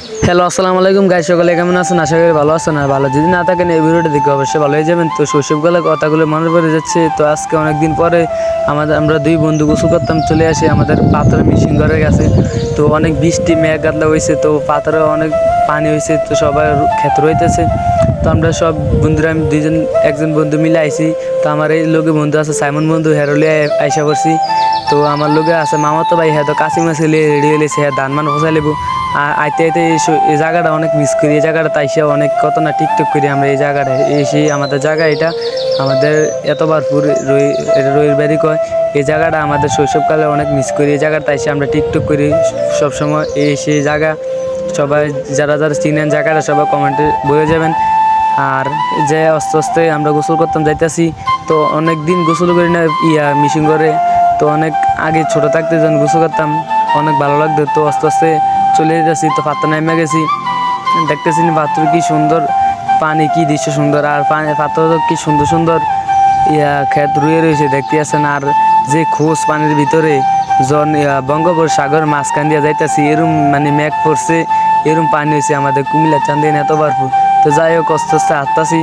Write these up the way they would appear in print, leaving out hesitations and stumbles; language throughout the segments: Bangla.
হ্যালো, আসসালামু আলাইকুম গাইস, সকলে কেমন আছেন? আশা করি ভালো আছেন। আর ভালো যদি না থাকেন এই ভিডিওটা দেখে অবশ্যই ভালো হয়ে যাবেন। তো শৈশবকালের কথাগুলো মনে পড়ে যাচ্ছে। তো আজকে অনেকদিন পরে আমরা দুই বন্ধু গোসল করতাম চলে আসি আমাদের পাথরের মেশিন ঘরের কাছে। তো অনেক বৃষ্টি মেঘ গাদলা হয়েছে, তো পাথরে অনেক পানি হয়েছে, তো সবাই ক্ষেত রইতেছে। তো আমরা সব বন্ধুরা আমি একজন বন্ধু মিলে আইছি। তো আমার এই লোকে বন্ধু আছে সাইমন বন্ধু, হেরলিয়া আইসা করছি। তো আমার লোকে আছে মামাতো ভাই, হ্যাঁ তো কাশিমা ছেলে রেডি হয়েছে, হ্যাঁ ধান মান ফসাই লেবো। আর আইতে আইতে এই জায়গাটা অনেক মিস করি। এই জায়গাটা তাইসে অনেক কত না টিকটক করি আমরা এই জায়গাটায় এসে। আমাদের জায়গা এটা আমাদের এতবার রইর বাড়ি কয়। এই জায়গাটা আমাদের শৈশবকালে অনেক মিস করি। এই জায়গাটা তাইসে আমরা টিকটক করি সবসময়। সেই জায়গা সবাই যারা যারা চিনেন জায়গাটা সবাই কমেন্টে বলে যাবেন। আর যে আস্তে আস্তে আমরা গোসল করতাম যাইতেছি। তো অনেক দিন গোসল করি না মিশিং করে। তো অনেক আগে ছোটো থাকতে যখন গোসল করতাম অনেক ভালো লাগতো। তো আস্তে আস্তে চলে যেতেছি, তো পাত্র নেমে গেছি, দেখতেছি পাত্র কি সুন্দর পানি, কি দৃশ্য সুন্দর। আর পাত্র কি সুন্দর সুন্দর ক্ষেত রুয়ে রয়েছে দেখতে আছেন। আর যে খোঁজ পানির ভিতরে বঙ্গোপসাগর মাঝখান দিয়ে যাইতেছি, এরম মানে মেঘ পড়ছে, এরম পানি হয়েছে আমাদের কুমিল্লা চান্দিন এত বারপুর। তো যাই হোক আস্তে আস্তে আসতেছি,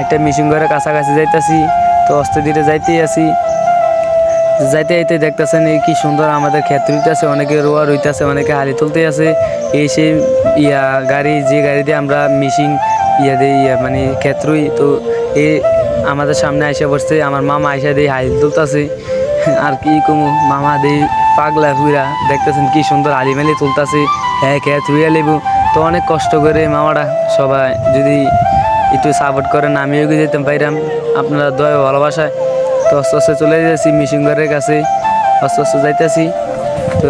একটা মেশিন ঘরের কাছাকাছি যাইতেছি। তো আস্তে ধীরে যাইতেই আছি, যাইতে যাইতে দেখতেছেন কি সুন্দর আমাদের ক্ষেত রইতেছে, অনেকে রোয়া রইতেছে, অনেকে হালি তুলতে আছে। এই সেই গাড়ি, যে গাড়ি দিয়ে আমরা মিশিং দিই মানে ক্ষেত রুই। তো এই আমাদের সামনে আইসা বসছে আমার মামা, আইসা দিয়ে হালি তুলতেছে। আর কি কমু, মামা দেই পাগলা পুরা, দেখতেছেন কি সুন্দর হালিমালি তুলতেছে, হ্যাঁ ক্ষেত রুইয়া লেবু। তো অনেক কষ্ট করে মামারা সবাই যদি একটু সাপোর্ট করেন আমিও এগিয়ে যেতাম পাইরাম আপনারা দয়া ভালোবাসায়। তো আস্তে আস্তে চলে যাচ্ছি মিশিং ঘরের কাছে, আস্তে আস্তে যাইতেছি। তো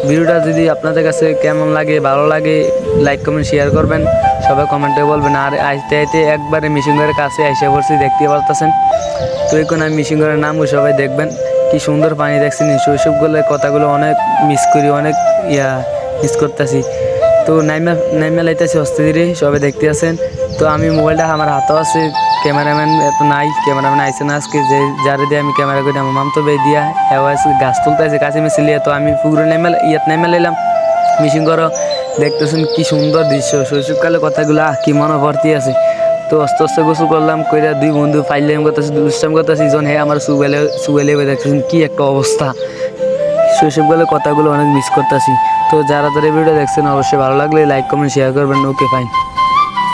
ভিডিওটা যদি আপনাদের কাছে কেমন লাগে, ভালো লাগে, লাইক কমেন্ট শেয়ার করবেন, সবাই কমেন্টে বলবেন। আর আইতে আইতে একবারে মিশিং ঘরের কাছে এসে পড়ছি, দেখতে পারতেছেন। তো এখন আমি মিশিং ঘরের নামও সবাই দেখবেন, কি সুন্দর পানি দেখছেন। শৈশবগুলোর কথাগুলো অনেক মিস করি, অনেক মিস করতেছি। তো নাইমা লাইতেছি হস্তে ধীরে, সবাই দেখতে আছেন। তো আমি মোবাইলটা আমার হাতেও আছে, ক্যামেরাম্যান এত নাই, ক্যামেরাম্যান আইসে না আজকে, যে যারে দিয়ে আমি ক্যামেরা করি আমার মামতো ভাই দিয়া গাছ তুলতে আছে কাছে মিশিলিয়ে। তো আমি পুকুরে নাইমা লাইলাম মিশিং করো, দেখতেছেন কি সুন্দর দৃশ্য। শৈশবকালের কথাগুলো কি মনে ভর্তি আছে। তো আস্তে আস্তে গোসল করলাম, কইরা দুই বন্ধু ফাইলাম করতেছি, দুষ্টাম করতেছি, জন হ্যাঁ আমার সুবেলে দেখতেছেন কি একটা অবস্থা। শৈশবকালের কথাগুলো অনেক মিস করতেছি। তো যারা ভিডিও দেখছেন অবশ্যই ভালো লাগলে লাইক কমেন্ট শেয়ার করবেন। Okay fine.